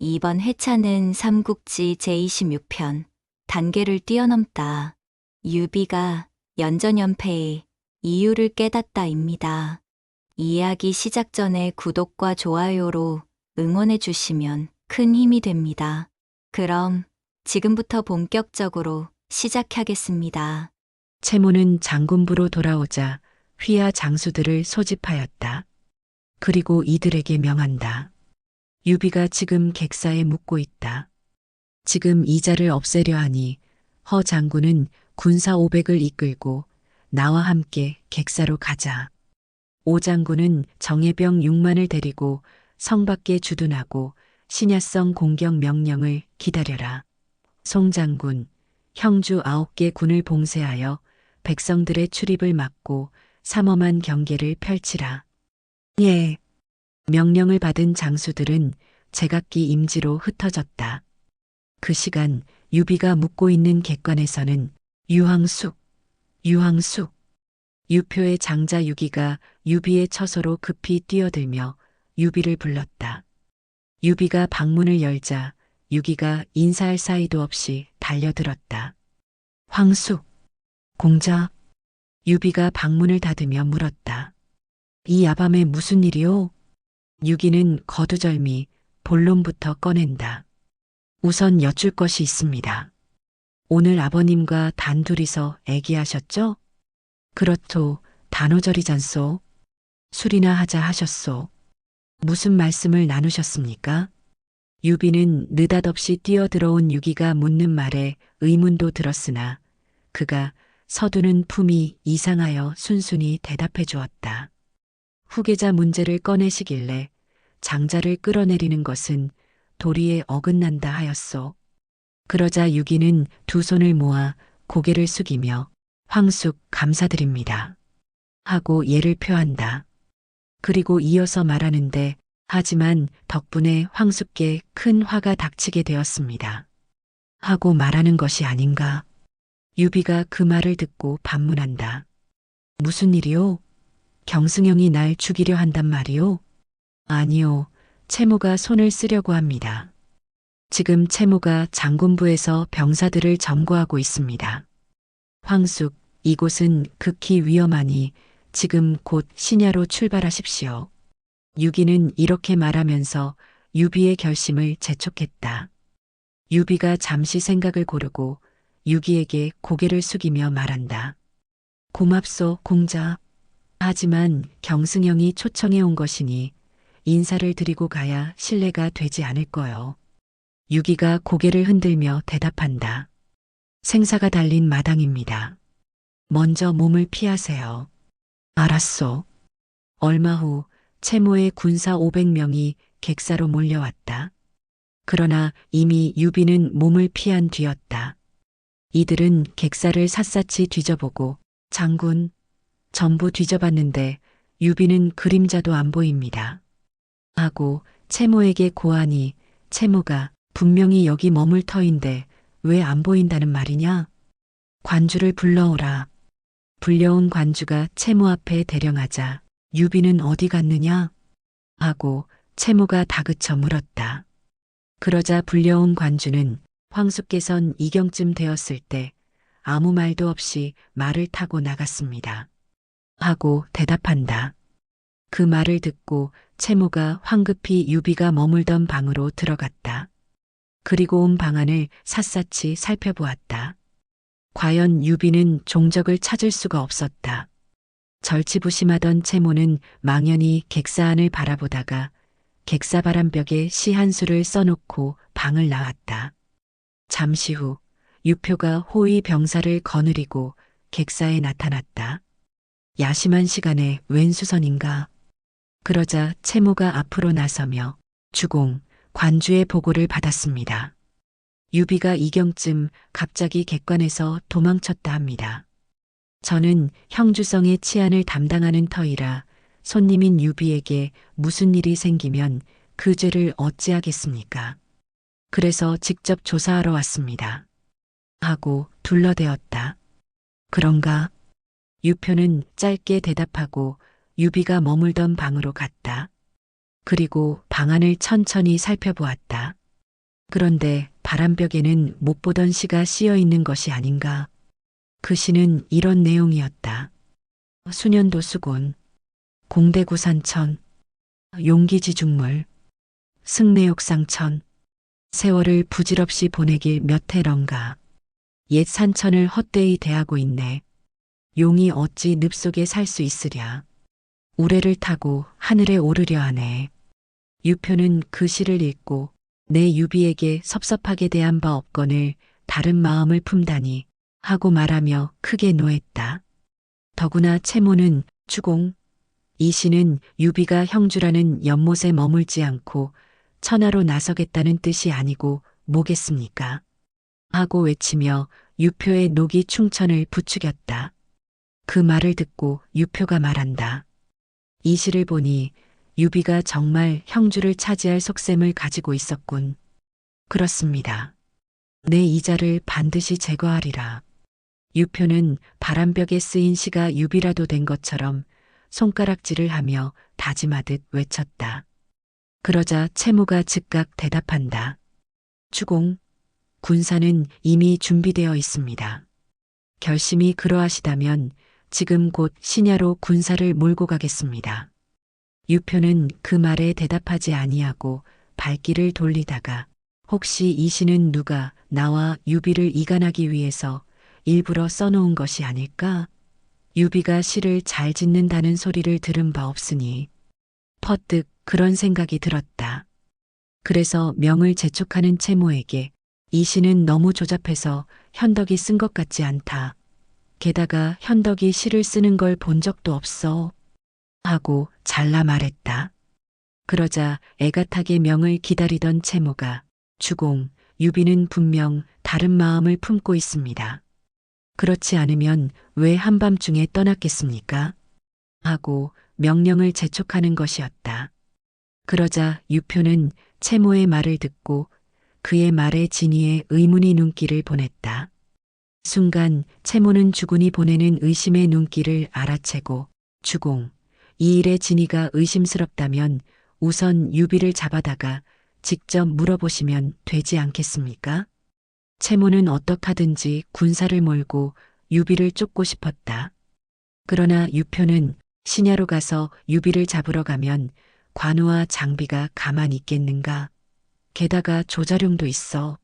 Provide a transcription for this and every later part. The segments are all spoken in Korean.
이번 회차는 삼국지 제26편 단계를 뛰어넘다. 유비가 연전연패의 이유를 깨닫다입니다. 이야기 시작 전에 구독과 좋아요로 응원해 주시면 큰 힘이 됩니다. 그럼 지금부터 본격적으로 시작하겠습니다. 채모는 장군부로 돌아오자 휘하 장수들을 소집하였다. 그리고 이들에게 명한다. 유비가 지금 객사에 묵고 있다. 지금 이자를 없애려 하니 허 장군은 군사 500을 이끌고 나와 함께 객사로 가자. 오 장군은 정예병 6만을 데리고 성 밖에 주둔하고 신야성 공격 명령을 기다려라. 송 장군, 형주 9개 군을 봉쇄하여 백성들의 출입을 막고 삼엄한 경계를 펼치라. 예. 명령을 받은 장수들은 제각기 임지로 흩어졌다. 그 시간 유비가 묵고 있는 객관에서는 유황숙, 유표의 장자 유기가 유비의 처소로 급히 뛰어들며 유비를 불렀다. 유비가 방문을 열자 유기가 인사할 사이도 없이 달려들었다. 황숙, 공자. 유비가 방문을 닫으며 물었다. 이 야밤에 무슨 일이오? 유기는 거두절미 본론부터 꺼낸다. 우선 여쭐 것이 있습니다. 오늘 아버님과 단둘이서 애기하셨죠? 그렇소, 단오절이잖소. 술이나 하자 하셨소. 무슨 말씀을 나누셨습니까? 유비는 느닷없이 뛰어들어온 유기가 묻는 말에 의문도 들었으나 그가 서두는 품이 이상하여 순순히 대답해 주었다. 후계자 문제를 꺼내시길래 장자를 끌어내리는 것은 도리에 어긋난다 하였소. 그러자 유기는 두 손을 모아 고개를 숙이며 황숙 감사드립니다. 하고 예를 표한다. 그리고 이어서 말하는데 하지만 덕분에 황숙께 큰 화가 닥치게 되었습니다. 하고 말하는 것이 아닌가. 유비가 그 말을 듣고 반문한다. 무슨 일이오? 경승형이 날 죽이려 한단 말이오? 아니요, 채모가 손을 쓰려고 합니다. 지금 채모가 장군부에서 병사들을 점거하고 있습니다. 황숙, 이곳은 극히 위험하니 지금 곧 신야로 출발하십시오. 유기는 이렇게 말하면서 유비의 결심을 재촉했다. 유비가 잠시 생각을 고르고 유기에게 고개를 숙이며 말한다. 고맙소, 공자. 하지만 경승형이 초청해 온 것이니 인사를 드리고 가야 신뢰가 되지 않을 거요. 유기가 고개를 흔들며 대답한다. 생사가 달린 마당입니다. 먼저 몸을 피하세요. 알았소. 얼마 후 채모의 군사 500명이 객사로 몰려왔다. 그러나 이미 유비는 몸을 피한 뒤였다. 이들은 객사를 샅샅이 뒤져보고 장군, 전부 뒤져봤는데 유비는 그림자도 안 보입니다. 하고 채모에게 고하니 채모가 분명히 여기 머물 터인데 왜 안 보인다는 말이냐? 관주를 불러오라. 불려온 관주가 채모 앞에 대령하자 유비는 어디 갔느냐? 하고 채모가 다그쳐 물었다. 그러자 불려온 관주는 황숙께선 이경쯤 되었을 때 아무 말도 없이 말을 타고 나갔습니다. 하고 대답한다. 그 말을 듣고 채모가 황급히 유비가 머물던 방으로 들어갔다. 그리고 온 방안을 샅샅이 살펴보았다. 과연 유비는 종적을 찾을 수가 없었다. 절치부심하던 채모는 망연히 객사 안을 바라보다가 객사 바람벽에 시 한 수를 써놓고 방을 나왔다. 잠시 후 유표가 호위 병사를 거느리고 객사에 나타났다. 야심한 시간에 웬 수선인가? 그러자 채모가 앞으로 나서며 주공, 관주의 보고를 받았습니다. 유비가 이경쯤 갑자기 객관에서 도망쳤다 합니다. 저는 형주성의 치안을 담당하는 터이라 손님인 유비에게 무슨 일이 생기면 그 죄를 어찌하겠습니까? 그래서 직접 조사하러 왔습니다. 하고 둘러대었다. 그런가? 유표는 짧게 대답하고 유비가 머물던 방으로 갔다. 그리고 방안을 천천히 살펴보았다. 그런데 바람벽에는 못 보던 시가 씌어 있는 것이 아닌가. 그 시는 이런 내용이었다. 수년도 수곤, 공대구 산천, 용기지중물, 승내욕상천, 세월을 부질없이 보내길 몇 해런가. 옛 산천을 헛되이 대하고 있네. 용이 어찌 늪속에 살 수 있으랴. 우레를 타고 하늘에 오르려 하네. 유표는 그 시를 읽고 내 유비에게 섭섭하게 대한 바 없거늘 다른 마음을 품다니 하고 말하며 크게 노했다. 더구나 채모는 추공, 이 시는 유비가 형주라는 연못에 머물지 않고 천하로 나서겠다는 뜻이 아니고 뭐겠습니까? 하고 외치며 유표의 녹이 충천을 부추겼다. 그 말을 듣고 유표가 말한다. 이 시를 보니 유비가 정말 형주를 차지할 속셈을 가지고 있었군. 그렇습니다. 내 이자를 반드시 제거하리라. 유표는 바람벽에 쓰인 시가 유비라도 된 것처럼 손가락질을 하며 다짐하듯 외쳤다. 그러자 채무가 즉각 대답한다. 추공, 군사는 이미 준비되어 있습니다. 결심이 그러하시다면 지금 곧 신야로 군사를 몰고 가겠습니다. 유표는 그 말에 대답하지 아니하고 발길을 돌리다가 혹시 이 시는 누가 나와 유비를 이간하기 위해서 일부러 써놓은 것이 아닐까? 유비가 시를 잘 짓는다는 소리를 들은 바 없으니 퍼뜩 그런 생각이 들었다. 그래서 명을 재촉하는 채모에게 이 시는 너무 조잡해서 현덕이 쓴 것 같지 않다. 게다가 현덕이 시를 쓰는 걸 본 적도 없어. 하고 잘라 말했다. 그러자 애가타게 명을 기다리던 채모가 주공, 유비는 분명 다른 마음을 품고 있습니다. 그렇지 않으면 왜 한밤중에 떠났겠습니까? 하고 명령을 재촉하는 것이었다. 그러자 유표는 채모의 말을 듣고 그의 말에 진이의 의문의 눈길을 보냈다. 순간 채모는 주군이 보내는 의심의 눈길을 알아채고 주공, 이 일에 진이가 의심스럽다면 우선 유비를 잡아다가 직접 물어보시면 되지 않겠습니까? 채모는 어떡하든지 군사를 몰고 유비를 쫓고 싶었다. 그러나 유표는 신야로 가서 유비를 잡으러 가면 관우와 장비가 가만히 있겠는가? 게다가 조자룡도 있어.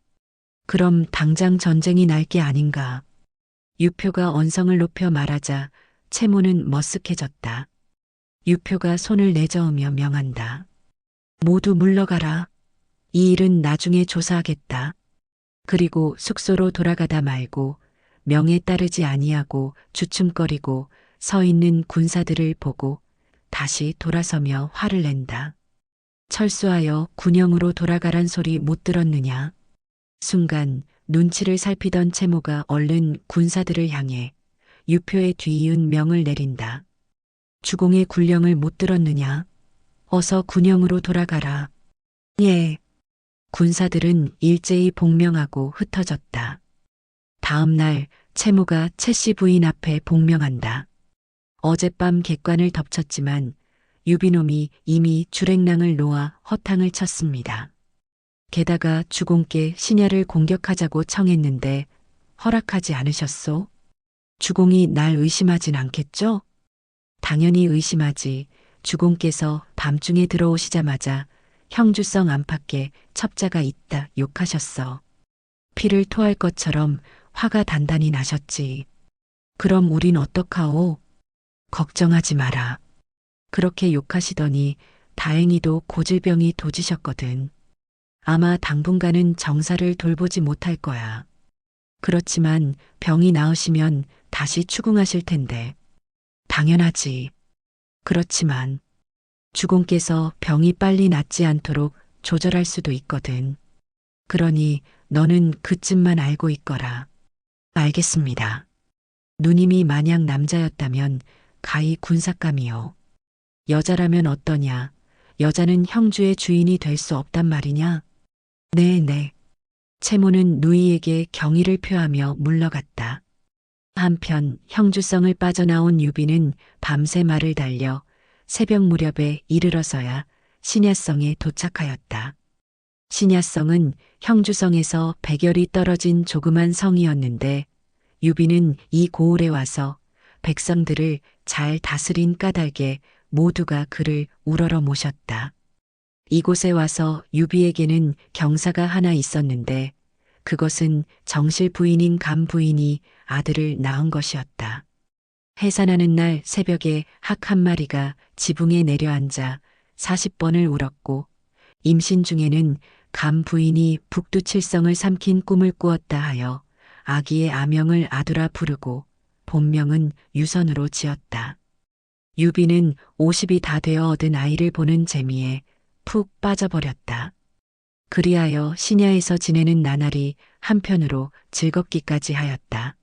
그럼 당장 전쟁이 날 게 아닌가? 유표가 언성을 높여 말하자 채모는 머쓱해졌다. 유표가 손을 내저으며 명한다. 모두 물러가라. 이 일은 나중에 조사하겠다. 그리고 숙소로 돌아가다 말고 명에 따르지 아니하고 주춤거리고 서 있는 군사들을 보고 다시 돌아서며 화를 낸다. 철수하여 군영으로 돌아가란 소리 못 들었느냐? 순간 눈치를 살피던 채모가 얼른 군사들을 향해 유표의 뒤이은 명을 내린다. 주공의 군령을 못 들었느냐? 어서 군영으로 돌아가라. 예. 군사들은 일제히 복명하고 흩어졌다. 다음 날 채무가 채씨 부인 앞에 복명한다. 어젯밤 객관을 덮쳤지만 유비놈이 이미 주랭랑을 놓아 허탕을 쳤습니다. 게다가 주공께 신야를 공격하자고 청했는데 허락하지 않으셨소? 주공이 날 의심하진 않겠죠? 당연히 의심하지. 주공께서 밤중에 들어오시자마자 형주성 안팎에 첩자가 있다 욕하셨어. 피를 토할 것처럼 화가 단단히 나셨지. 그럼 우린 어떡하오? 걱정하지 마라. 그렇게 욕하시더니 다행히도 고질병이 도지셨거든. 아마 당분간은 정사를 돌보지 못할 거야. 그렇지만 병이 나으시면 다시 추궁하실 텐데. 당연하지. 그렇지만 주공께서 병이 빨리 낫지 않도록 조절할 수도 있거든. 그러니 너는 그쯤만 알고 있거라. 알겠습니다. 누님이 만약 남자였다면 가히 군사감이요. 여자라면 어떠냐? 여자는 형주의 주인이 될 수 없단 말이냐? 네네. 채모는 누이에게 경의를 표하며 물러갔다. 한편 형주성을 빠져나온 유비는 밤새 말을 달려 새벽 무렵에 이르러서야 신야성에 도착하였다. 신야성은 형주성에서 백열이 떨어진 조그만 성이었는데 유비는 이 고을에 와서 백성들을 잘 다스린 까닭에 모두가 그를 우러러 모셨다. 이곳에 와서 유비에게는 경사가 하나 있었는데 그것은 정실 부인인 감 부인이 아들을 낳은 것이었다. 해산하는 날 새벽에 학 한 마리가 지붕에 내려앉아 40번을 울었고 임신 중에는 감 부인이 북두칠성을 삼킨 꿈을 꾸었다 하여 아기의 아명을 아두라 부르고 본명은 유선으로 지었다. 유비는 50이 다 되어 얻은 아이를 보는 재미에 푹 빠져버렸다. 그리하여 신야에서 지내는 나날이 한편으로 즐겁기까지 하였다.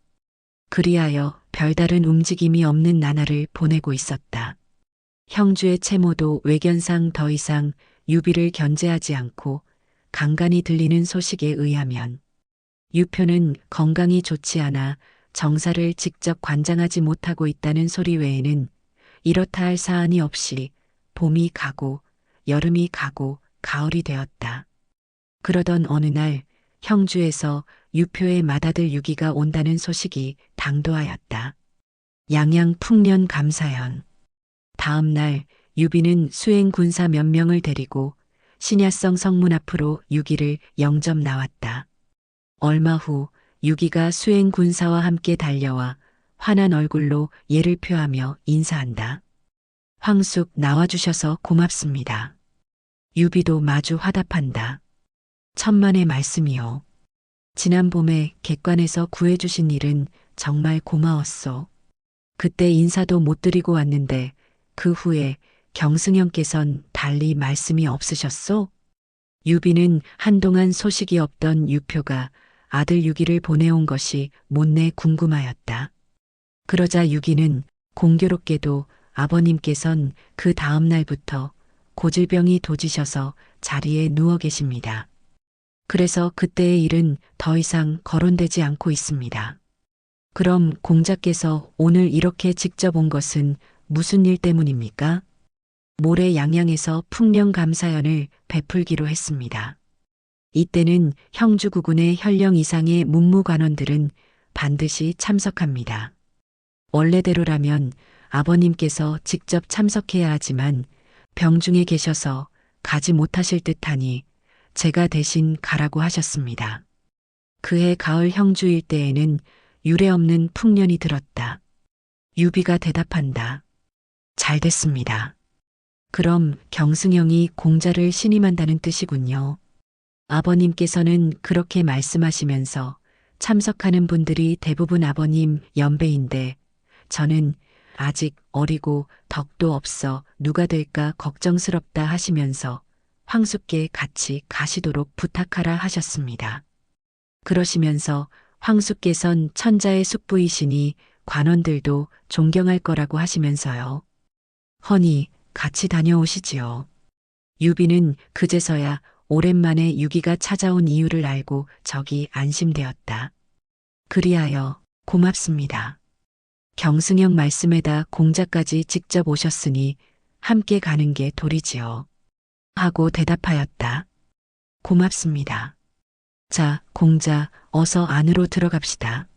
그리하여 별다른 움직임이 없는 나날을 보내고 있었다. 형주의 채모도 외견상 더 이상 유비를 견제하지 않고 간간히 들리는 소식에 의하면 유표는 건강이 좋지 않아 정사를 직접 관장하지 못하고 있다는 소리 외에는 이렇다 할 사안이 없이 봄이 가고 여름이 가고 가을이 되었다. 그러던 어느 날 형주에서 유표의 맏아들 유기가 온다는 소식이 당도하였다. 양양 풍년 감사연. 다음 날 유비는 수행 군사 몇 명을 데리고 신야성 성문 앞으로 유기를 영접 나왔다. 얼마 후 유기가 수행 군사와 함께 달려와 환한 얼굴로 예를 표하며 인사한다. 황숙 나와주셔서 고맙습니다. 유비도 마주 화답한다. 천만의 말씀이요. 지난 봄에 객관에서 구해주신 일은 정말 고마웠소. 그때 인사도 못 드리고 왔는데 그 후에 경승형께선 달리 말씀이 없으셨소? 유비는 한동안 소식이 없던 유표가 아들 유기를 보내온 것이 못내 궁금하였다. 그러자 유기는 공교롭게도 아버님께선 그 다음 날부터 고질병이 도지셔서 자리에 누워 계십니다. 그래서 그때의 일은 더 이상 거론되지 않고 있습니다. 그럼 공자께서 오늘 이렇게 직접 온 것은 무슨 일 때문입니까? 모레 양양에서 풍년감사연을 베풀기로 했습니다. 이때는 형주구군의 현령 이상의 문무관원들은 반드시 참석합니다. 원래대로라면 아버님께서 직접 참석해야 하지만 병중에 계셔서 가지 못하실 듯하니 제가 대신 가라고 하셨습니다. 그해 가을 형주일 때에는 유례없는 풍년이 들었다. 유비가 대답한다. 잘 됐습니다. 그럼 경승형이 공자를 신임한다는 뜻이군요. 아버님께서는 그렇게 말씀하시면서 참석하는 분들이 대부분 아버님 연배인데 저는 아직 어리고 덕도 없어 누가 될까 걱정스럽다 하시면서 황숙께 같이 가시도록 부탁하라 하셨습니다. 그러시면서 황숙께선 천자의 숙부이시니 관원들도 존경할 거라고 하시면서요. 허니 같이 다녀오시지요. 유비는 그제서야 오랜만에 유기가 찾아온 이유를 알고 적이 안심되었다. 그리하여 고맙습니다. 경승형 말씀에다 공자까지 직접 오셨으니 함께 가는 게 도리지요. 하고 대답하였다. 고맙습니다. 자, 공자, 어서 안으로 들어갑시다.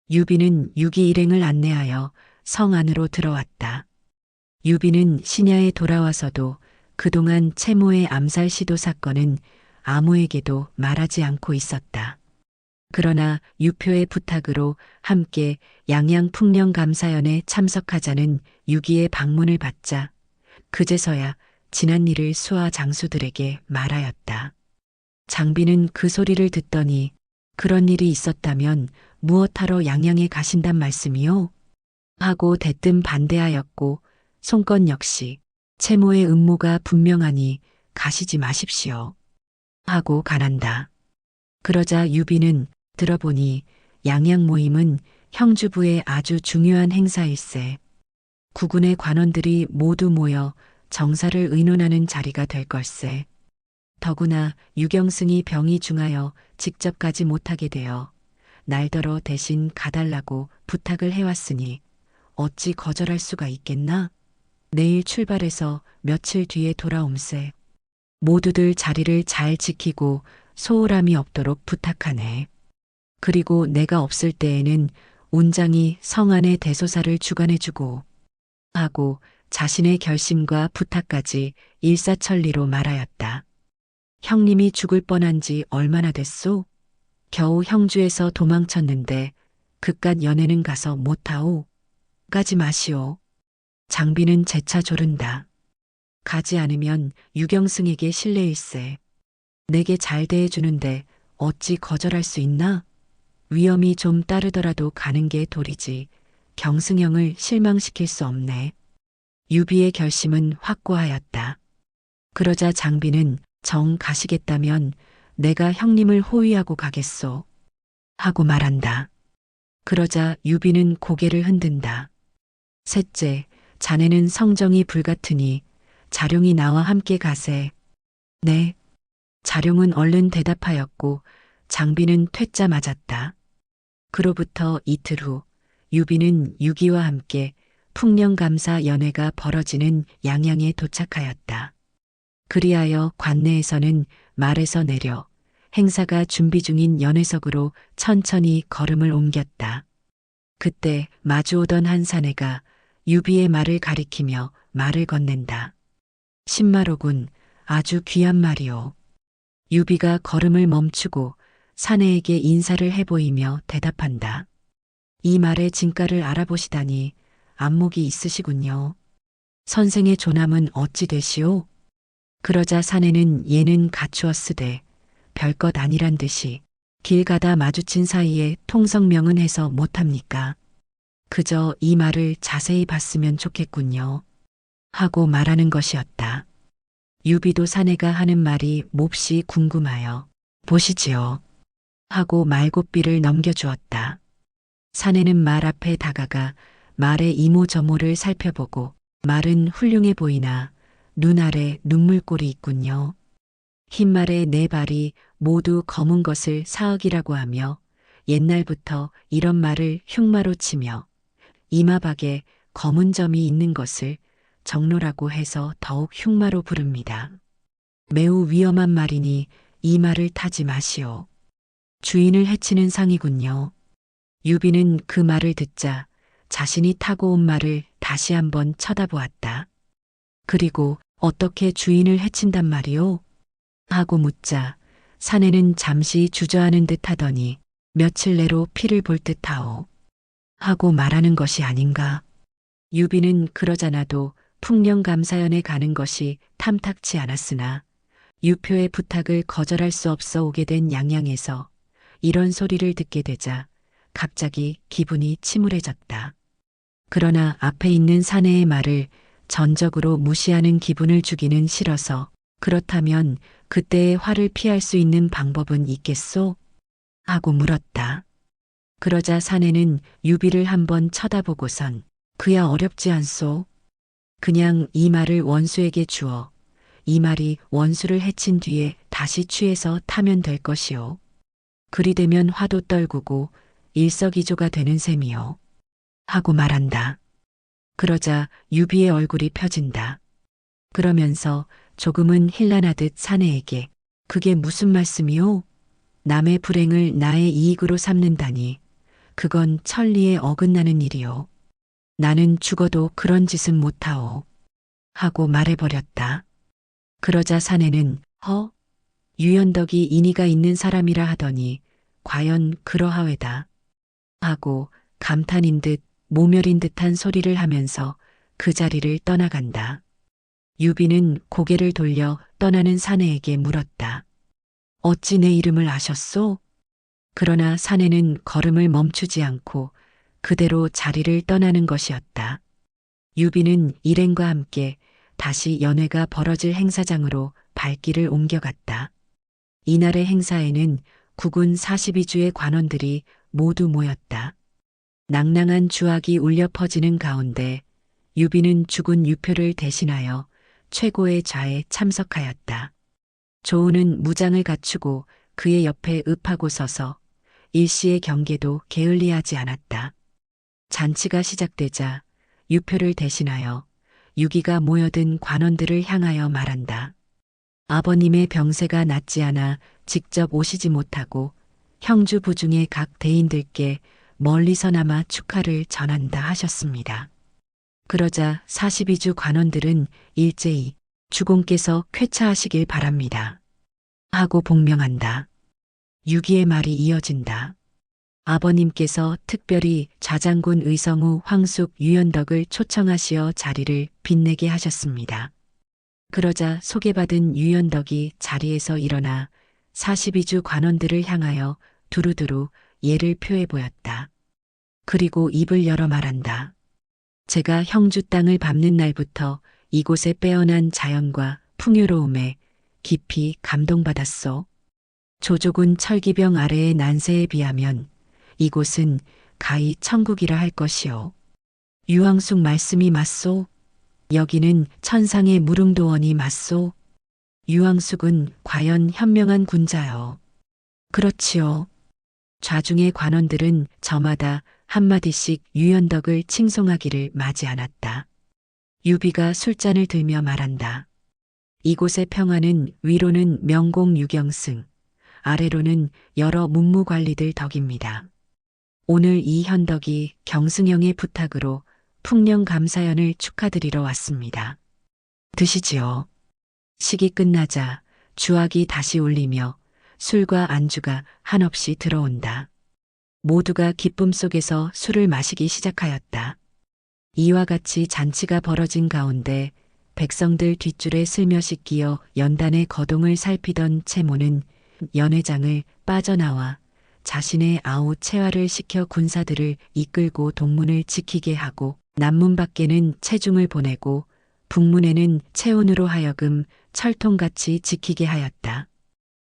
유비는 유기 일행을 안내하여 성 안으로 들어왔다. 유비는 신야에 돌아와서도 그동안 채모의 암살 시도 사건은 아무에게도 말하지 않고 있었다. 그러나 유표의 부탁으로 함께 양양 풍년감사연에 참석하자는 유기의 방문을 받자 그제서야 지난 일을 수하 장수들에게 말하였다. 장비는 그 소리를 듣더니 그런 일이 있었다면 무엇하러 양양에 가신단 말씀이요? 하고 대뜸 반대하였고 송건 역시 채모의 음모가 분명하니 가시지 마십시오. 하고 가난다. 그러자 유비는 들어보니 양양 모임은 형주부의 아주 중요한 행사일세. 구군의 관원들이 모두 모여 정사를 의논하는 자리가 될 걸세. 더구나 유경승이 병이 중하여 직접 가지 못하게 되어 날더러 대신 가달라고 부탁을 해왔으니 어찌 거절할 수가 있겠나? 내일 출발해서 며칠 뒤에 돌아옴세. 모두들 자리를 잘 지키고 소홀함이 없도록 부탁하네. 그리고 내가 없을 때에는 운장이 성안의 대소사를 주관해주고 하고 자신의 결심과 부탁까지 일사천리로 말하였다. 형님이 죽을 뻔한 지 얼마나 됐소? 겨우 형주에서 도망쳤는데 그깟 연애는 가서 못하오. 가지 마시오. 장비는 재차 조른다. 가지 않으면 유경승에게 실례일세. 내게 잘 대해주는데 어찌 거절할 수 있나? 위험이 좀 따르더라도 가는 게 도리지. 경승형을 실망시킬 수 없네. 유비의 결심은 확고하였다. 그러자 장비는 정 가시겠다면 내가 형님을 호위하고 가겠소. 하고 말한다. 그러자 유비는 고개를 흔든다. 셋째, 자네는 성정이 불같으니 자룡이 나와 함께 가세. 네. 자룡은 얼른 대답하였고 장비는 퇴짜 맞았다. 그로부터 이틀 후 유비는 유기와 함께 풍령감사 연회가 벌어지는 양양에 도착하였다. 그리하여 관내에서는 말에서 내려 행사가 준비 중인 연회석으로 천천히 걸음을 옮겼다. 그때 마주오던 한 사내가 유비의 말을 가리키며 말을 건넨다. 신마로군, 아주 귀한 말이오. 유비가 걸음을 멈추고 사내에게 인사를 해보이며 대답한다. 이 말의 진가를 알아보시다니 안목이 있으시군요. 선생의 조남은 어찌 되시오? 그러자 사내는 예는 갖추었으되 별것 아니란 듯이 길 가다 마주친 사이에 통성명은 해서 못합니까? 그저 이 말을 자세히 봤으면 좋겠군요. 하고 말하는 것이었다. 유비도 사내가 하는 말이 몹시 궁금하여 보시지요. 하고 말고삐를 넘겨주었다. 사내는 말 앞에 다가가 말의 이모저모를 살펴보고 말은 훌륭해 보이나 눈 아래 눈물골이 있군요. 흰말의 네 발이 모두 검은 것을 사억이라고 하며 옛날부터 이런 말을 흉마로 치며 이마박에 검은 점이 있는 것을 정로라고 해서 더욱 흉마로 부릅니다. 매우 위험한 말이니 이 말을 타지 마시오. 주인을 해치는 상이군요. 유비는 그 말을 듣자 자신이 타고 온 말을 다시 한번 쳐다보았다. 그리고 어떻게 주인을 해친단 말이오? 하고 묻자 사내는 잠시 주저하는 듯 하더니 며칠 내로 피를 볼 듯하오. 하고 말하는 것이 아닌가. 유비는 그러자나도 풍령감사연에 가는 것이 탐탁치 않았으나 유표의 부탁을 거절할 수 없어 오게 된 양양에서 이런 소리를 듣게 되자 갑자기 기분이 침울해졌다. 그러나 앞에 있는 사내의 말을 전적으로 무시하는 기분을 주기는 싫어서 그렇다면 그때의 화를 피할 수 있는 방법은 있겠소? 하고 물었다. 그러자 사내는 유비를 한번 쳐다보고선 그야 어렵지 않소? 그냥 이 말을 원수에게 주어 이 말이 원수를 해친 뒤에 다시 취해서 타면 될 것이오. 그리 되면 화도 떨구고 일석이조가 되는 셈이요. 하고 말한다. 그러자 유비의 얼굴이 펴진다. 그러면서 조금은 힐난하듯 사내에게 그게 무슨 말씀이오? 남의 불행을 나의 이익으로 삼는다니 그건 천리에 어긋나는 일이오. 나는 죽어도 그런 짓은 못하오. 하고 말해버렸다. 그러자 사내는 유연덕이 인의가 있는 사람이라 하더니 과연 그러하외다. 하고 감탄인 듯 모멸인 듯한 소리를 하면서 그 자리를 떠나간다. 유비는 고개를 돌려 떠나는 사내에게 물었다. 어찌 내 이름을 아셨소? 그러나 사내는 걸음을 멈추지 않고 그대로 자리를 떠나는 것이었다. 유비는 일행과 함께 다시 연회가 벌어질 행사장으로 발길을 옮겨갔다. 이날의 행사에는 국군 42주의 관원들이 모두 모였다. 낭낭한 주악이 울려 퍼지는 가운데 유비는 죽은 유표를 대신하여 최고의 좌에 참석하였다. 조우는 무장을 갖추고 그의 옆에 읍하고 서서 일시의 경계도 게을리하지 않았다. 잔치가 시작되자 유표를 대신하여 유기가 모여든 관원들을 향하여 말한다. 아버님의 병세가 낫지 않아 직접 오시지 못하고 형주 부중의 각 대인들께 멀리서나마 축하를 전한다 하셨습니다. 그러자 42주 관원들은 일제히 주공께서 쾌차하시길 바랍니다. 하고 복명한다. 유기의 말이 이어진다. 아버님께서 특별히 좌장군 의성우 황숙 유연덕을 초청하시어 자리를 빛내게 하셨습니다. 그러자 소개받은 유연덕이 자리에서 일어나 42주 관원들을 향하여 두루두루 예를 표해 보였다. 그리고 입을 열어 말한다. 제가 형주 땅을 밟는 날부터 이곳의 빼어난 자연과 풍요로움에 깊이 감동받았소. 조조군 철기병 아래의 난세에 비하면 이곳은 가히 천국이라 할 것이오. 유황숙 말씀이 맞소. 여기는 천상의 무릉도원이 맞소. 유황숙은 과연 현명한 군자요. 그렇지요. 좌중의 관원들은 저마다 한마디씩 유연덕을 칭송하기를 마지 않았다. 유비가 술잔을 들며 말한다. 이곳의 평화는 위로는 명공 유경승, 아래로는 여러 문무관리들 덕입니다. 오늘 이 현덕이 경승형의 부탁으로 풍령감사연을 축하드리러 왔습니다. 드시지요. 식이 끝나자 주악이 다시 울리며 술과 안주가 한없이 들어온다. 모두가 기쁨 속에서 술을 마시기 시작하였다. 이와 같이 잔치가 벌어진 가운데 백성들 뒷줄에 슬며시 끼어 연단의 거동을 살피던 채모는 연회장을 빠져나와 자신의 아우 채화를 시켜 군사들을 이끌고 동문을 지키게 하고 남문 밖에는 채중을 보내고 북문에는 채운으로 하여금 철통같이 지키게 하였다.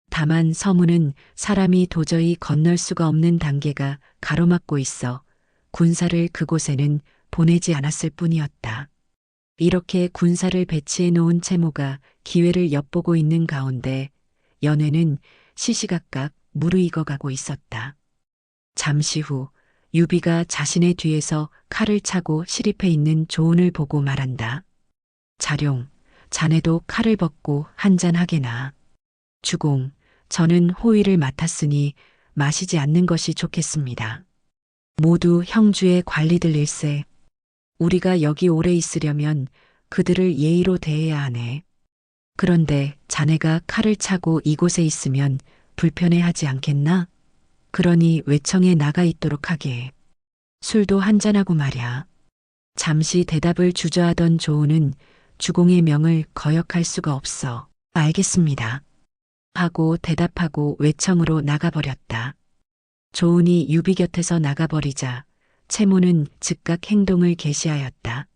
다만 서문은 사람이 도저히 건널 수가 없는 단계가 가로막고 있어 군사를 그곳에는 보내지 않았을 뿐이었다. 이렇게 군사를 배치해 놓은 채모가 기회를 엿보고 있는 가운데 연회는 시시각각 무르익어가고 있었다. 잠시 후 유비가 자신의 뒤에서 칼을 차고 시립해 있는 조은을 보고 말한다. 자룡, 자네도 칼을 벗고 한잔하게나. 주공, 저는 호위를 맡았으니 마시지 않는 것이 좋겠습니다. 모두 형주의 관리들일세. 우리가 여기 오래 있으려면 그들을 예의로 대해야 하네. 그런데 자네가 칼을 차고 이곳에 있으면 불편해하지 않겠나? 그러니 외청에 나가 있도록 하게. 술도 한잔하고 말야. 잠시 대답을 주저하던 조은은 주공의 명을 거역할 수가 없어. 알겠습니다. 하고 대답하고 외청으로 나가버렸다. 조은이 유비 곁에서 나가버리자 채모는 즉각 행동을 개시하였다.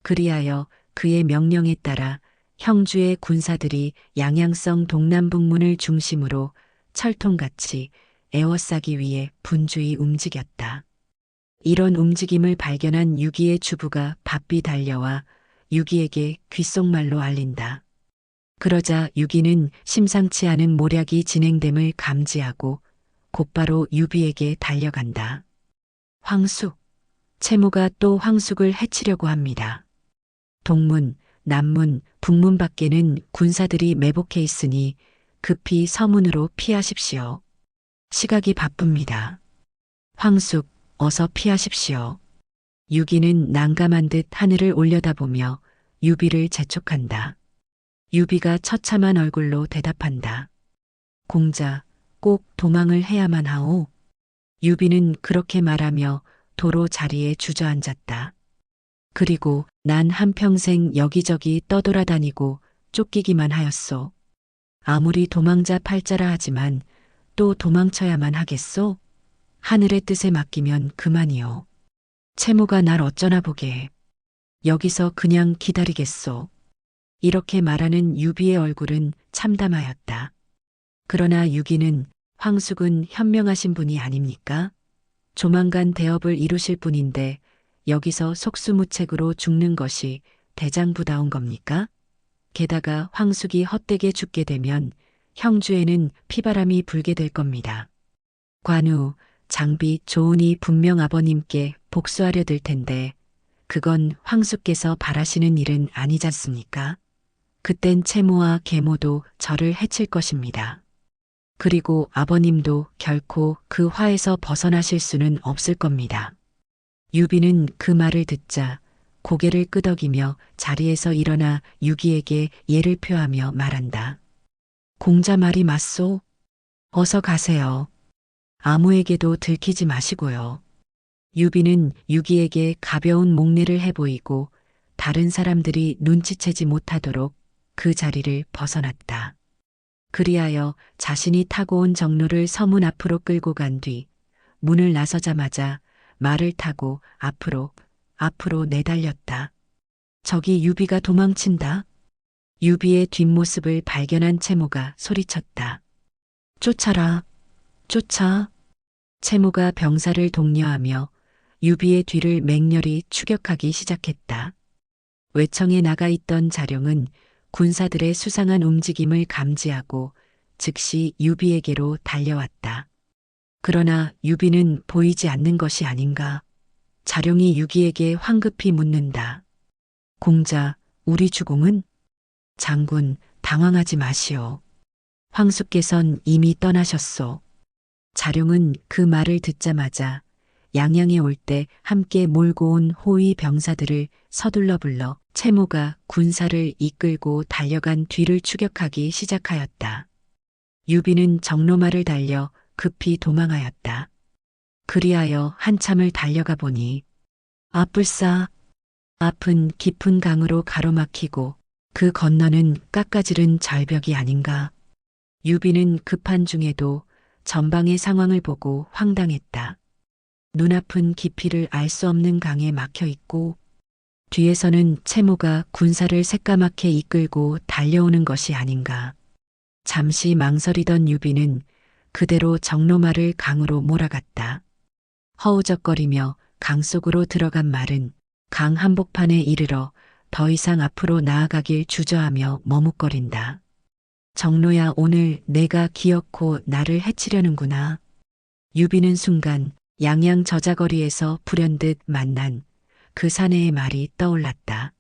그리하여 그의 명령에 따라 형주의 군사들이 양양성 동남북문을 중심으로 철통같이 에워싸기 위해 분주히 움직였다. 이런 움직임을 발견한 유기의 주부가 바삐 달려와 유기에게 귓속말로 알린다. 그러자 유기는 심상치 않은 모략이 진행됨을 감지하고 곧바로 유비에게 달려간다. 황숙, 채모가 또 황숙을 해치려고 합니다. 동문, 남문, 북문 밖에는 군사들이 매복해 있으니 급히 서문으로 피하십시오. 시각이 바쁩니다. 황숙, 어서 피하십시오. 유기는 난감한 듯 하늘을 올려다보며 유비를 재촉한다. 유비가 처참한 얼굴로 대답한다. 공자, 꼭 도망을 해야만 하오. 유비는 그렇게 말하며 도로 자리에 주저앉았다. 그리고 난 한평생 여기저기 떠돌아다니고 쫓기기만 하였소. 아무리 도망자 팔자라 하지만 또 도망쳐야만 하겠소? 하늘의 뜻에 맡기면 그만이요. 채모가 날 어쩌나 보게. 여기서 그냥 기다리겠소. 이렇게 말하는 유비의 얼굴은 참담하였다. 그러나 유기는 황숙은 현명하신 분이 아닙니까? 조만간 대업을 이루실 분인데 여기서 속수무책으로 죽는 것이 대장부다운 겁니까? 게다가 황숙이 헛되게 죽게 되면 형주에는 피바람이 불게 될 겁니다. 관우, 장비, 조은이 분명 아버님께 복수하려 들 텐데 그건 황숙께서 바라시는 일은 아니지 않습니까? 그땐 채모와 계모도 저를 해칠 것입니다. 그리고 아버님도 결코 그 화에서 벗어나실 수는 없을 겁니다. 유비는 그 말을 듣자 고개를 끄덕이며 자리에서 일어나 유기에게 예를 표하며 말한다. 공자 말이 맞소. 어서 가세요. 아무에게도 들키지 마시고요. 유비는 유기에게 가벼운 목례를 해보이고 다른 사람들이 눈치채지 못하도록 그 자리를 벗어났다. 그리하여 자신이 타고 온 정로를 서문 앞으로 끌고 간 뒤 문을 나서자마자 말을 타고 앞으로 내달렸다. 저기 유비가 도망친다. 유비의 뒷모습을 발견한 채모가 소리쳤다. 쫓아라, 쫓아. 채모가 병사를 독려하며 유비의 뒤를 맹렬히 추격하기 시작했다. 외청에 나가 있던 자룡은 군사들의 수상한 움직임을 감지하고 즉시 유비에게로 달려왔다. 그러나 유비는 보이지 않는 것이 아닌가. 자룡이 유기에게 황급히 묻는다. 공자, 우리 주공은? 장군, 당황하지 마시오. 황수께선 이미 떠나셨소. 자룡은 그 말을 듣자마자 양양에 올 때 함께 몰고 온 호위 병사들을 서둘러 불러 채모가 군사를 이끌고 달려간 뒤를 추격하기 시작하였다. 유비는 정로마를 달려 급히 도망하였다. 그리하여 한참을 달려가 보니 앞불사 앞은 깊은 강으로 가로막히고 그 건너는 깎아지른 절벽이 아닌가. 유비는 급한 중에도 전방의 상황을 보고 황당했다. 눈앞은 깊이를 알 수 없는 강에 막혀 있고 뒤에서는 채모가 군사를 새까맣게 이끌고 달려오는 것이 아닌가. 잠시 망설이던 유비는 그대로 정로마를 강으로 몰아갔다. 허우적거리며 강 속으로 들어간 말은 강 한복판에 이르러 더 이상 앞으로 나아가길 주저하며 머뭇거린다. 정로야, 오늘 내가 기어코 나를 해치려는구나. 유비는 순간 양양 저자거리에서 불현듯 만난 그 사내의 말이 떠올랐다.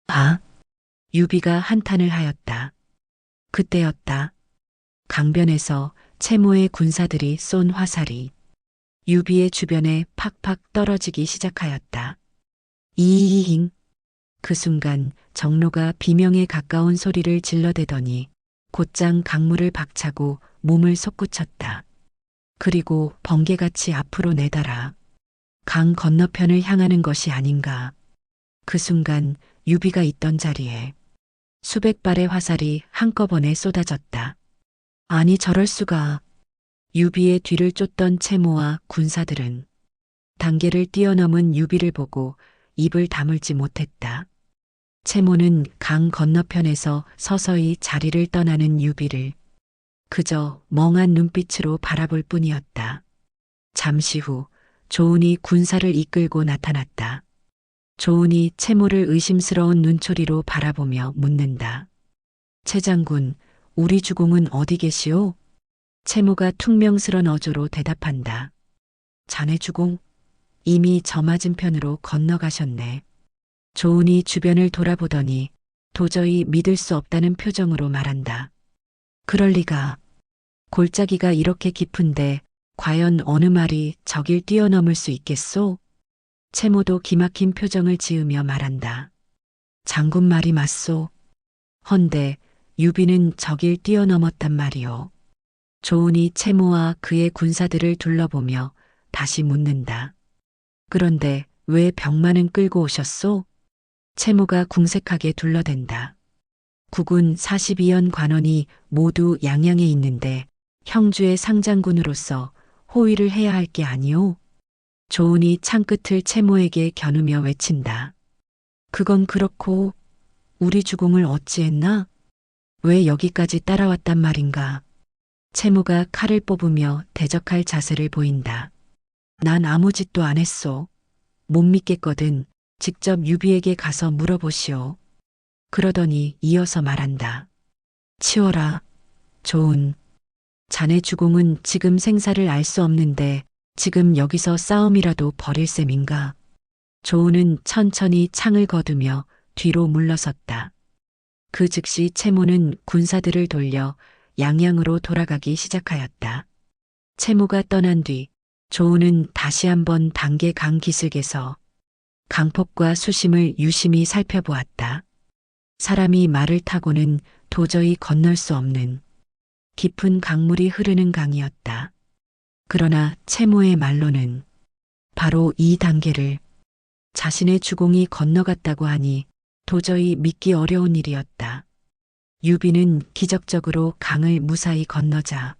아! 유비가 한탄을 하였다. 그때였다. 강변에서 채모의 군사들이 쏜 화살이 유비의 주변에 팍팍 떨어지기 시작하였다. 이잉! 그 순간 정로가 비명에 가까운 소리를 질러대더니 곧장 강물을 박차고 몸을 솟구쳤다. 그리고 번개같이 앞으로 내달아 강 건너편을 향하는 것이 아닌가. 그 순간 유비가 있던 자리에 수백 발의 화살이 한꺼번에 쏟아졌다. 아니 저럴 수가. 유비의 뒤를 쫓던 채모와 군사들은 단계를 뛰어넘은 유비를 보고 입을 다물지 못했다. 채모는 강 건너편에서 서서히 자리를 떠나는 유비를 그저 멍한 눈빛으로 바라볼 뿐이었다. 잠시 후 조은이 군사를 이끌고 나타났다. 조은이 채모를 의심스러운 눈초리로 바라보며 묻는다. 채 장군, 우리 주공은 어디 계시오? 채모가 퉁명스런 어조로 대답한다. 자네 주공, 이미 저 맞은편으로 건너가셨네. 조은이 주변을 돌아보더니 도저히 믿을 수 없다는 표정으로 말한다. 그럴 리가. 골짜기가 이렇게 깊은데 과연 어느 말이 저길 뛰어넘을 수 있겠소? 채모도 기막힌 표정을 지으며 말한다. 장군 말이 맞소. 헌데 유비는 저길 뛰어넘었단 말이오. 조은이 채모와 그의 군사들을 둘러보며 다시 묻는다. 그런데 왜 병마는 끌고 오셨소? 채모가 궁색하게 둘러댄다. 국군 42연 관원이 모두 양양에 있는데 형주의 상장군으로서 호위를 해야 할 게 아니오? 조은이 창끝을 채모에게 겨누며 외친다. 그건 그렇고 우리 주공을 어찌했나? 왜 여기까지 따라왔단 말인가? 채모가 칼을 뽑으며 대적할 자세를 보인다. 난 아무 짓도 안 했소. 못 믿겠거든 직접 유비에게 가서 물어보시오. 그러더니 이어서 말한다. 치워라. 조은. 자네 주공은 지금 생사를 알 수 없는데 지금 여기서 싸움이라도 벌일 셈인가? 조은은 천천히 창을 거두며 뒤로 물러섰다. 그 즉시 채모는 군사들을 돌려 양양으로 돌아가기 시작하였다. 채모가 떠난 뒤 조우는 다시 한번 단계 강 기슭에서 강폭과 수심을 유심히 살펴보았다. 사람이 말을 타고는 도저히 건널 수 없는 깊은 강물이 흐르는 강이었다. 그러나 채모의 말로는 바로 이 단계를 자신의 주공이 건너갔다고 하니 도저히 믿기 어려운 일이었다. 유비는 기적적으로 강을 무사히 건너자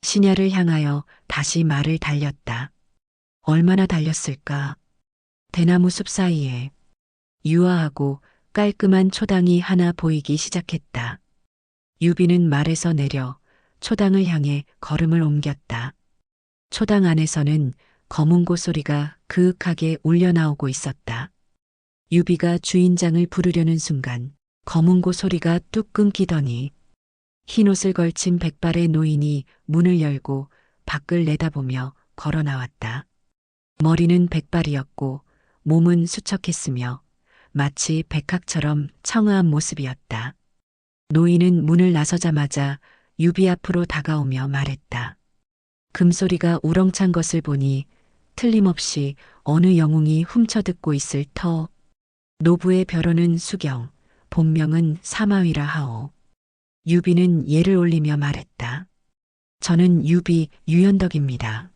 신야를 향하여 다시 말을 달렸다. 얼마나 달렸을까? 대나무 숲 사이에 유아하고 깔끔한 초당이 하나 보이기 시작했다. 유비는 말에서 내려 초당을 향해 걸음을 옮겼다. 초당 안에서는 검은고 소리가 그윽하게 울려나오고 있었다. 유비가 주인장을 부르려는 순간 검은고 소리가 뚝 끊기더니 흰옷을 걸친 백발의 노인이 문을 열고 밖을 내다보며 걸어 나왔다. 머리는 백발이었고 몸은 수척했으며 마치 백학처럼 청아한 모습이었다. 노인은 문을 나서자마자 유비 앞으로 다가오며 말했다. 금소리가 우렁찬 것을 보니 틀림없이 어느 영웅이 훔쳐듣고 있을 터. 노부의 벼로는 수경, 본명은 사마위라 하오. 유비는 예를 올리며 말했다. 저는 유비 유연덕입니다.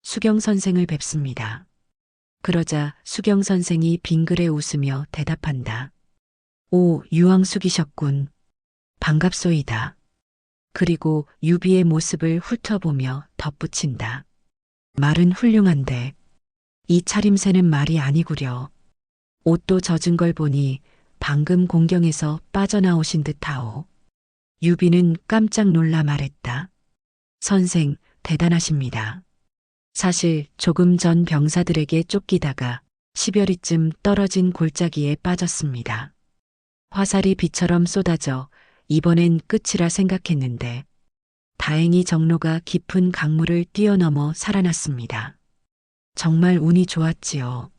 수경 선생을 뵙습니다. 그러자 수경 선생이 빙그레 웃으며 대답한다. 오, 유황숙이셨군. 반갑소이다. 그리고 유비의 모습을 훑어보며 덧붙인다. 말은 훌륭한데 이 차림새는 말이 아니구려. 옷도 젖은 걸 보니 방금 공경에서 빠져나오신 듯하오. 유비는 깜짝 놀라 말했다. 선생, 대단하십니다. 사실 조금 전 병사들에게 쫓기다가 10여리쯤 떨어진 골짜기에 빠졌습니다. 화살이 비처럼 쏟아져 이번엔 끝이라 생각했는데 다행히 정로가 깊은 강물을 뛰어넘어 살아났습니다. 정말 운이 좋았지요.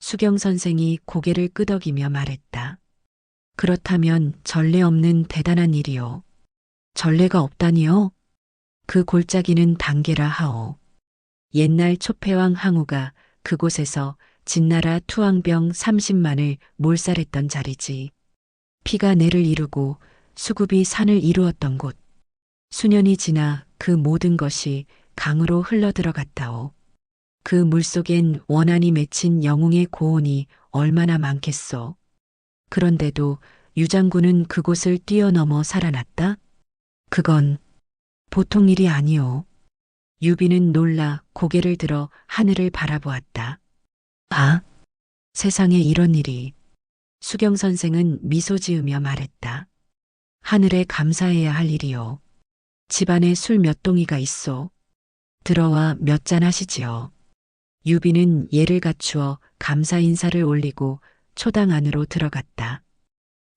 수경 선생이 고개를 끄덕이며 말했다. 그렇다면 전례 없는 대단한 일이요. 전례가 없다니요? 그 골짜기는 단계라 하오. 옛날 초패왕 항우가 그곳에서 진나라 투항병 30만을 몰살했던 자리지. 피가 내를 이루고 수급이 산을 이루었던 곳. 수년이 지나 그 모든 것이 강으로 흘러들어갔다오. 그 물속엔 원한이 맺힌 영웅의 고온이 얼마나 많겠소. 그런데도 유장군은 그곳을 뛰어넘어 살아났다? 그건 보통 일이 아니오. 유비는 놀라 고개를 들어 하늘을 바라보았다. 아, 세상에 이런 일이. 수경 선생은 미소 지으며 말했다. 하늘에 감사해야 할 일이요. 집안에 술 몇 동이가 있소. 들어와 몇 잔 하시지요. 유비는 예를 갖추어 감사 인사를 올리고 초당 안으로 들어갔다.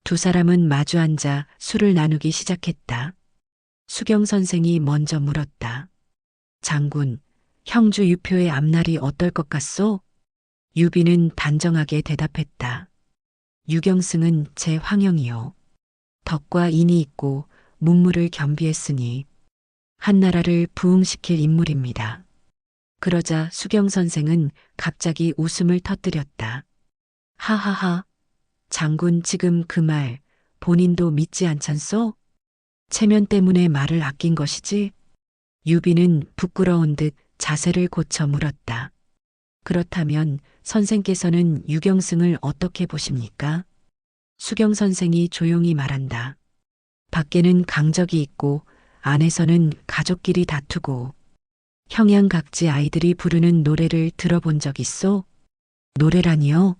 두 사람은 마주 앉아 술을 나누기 시작했다. 수경 선생이 먼저 물었다. 장군, 형주 유표의 앞날이 어떨 것 같소? 유비는 단정하게 대답했다. 유경승은 제 황영이요. 덕과 인이 있고 문무를 겸비했으니 한나라를 부흥시킬 인물입니다. 그러자 수경 선생은 갑자기 웃음을 터뜨렸다. 하하하, 장군 지금 그 말 본인도 믿지 않잖소? 체면 때문에 말을 아낀 것이지? 유비는 부끄러운 듯 자세를 고쳐 물었다. 그렇다면 선생께서는 유경승을 어떻게 보십니까? 수경 선생이 조용히 말한다. 밖에는 강적이 있고 안에서는 가족끼리 다투고 형양각지 아이들이 부르는 노래를 들어본 적 있소? 노래라니요?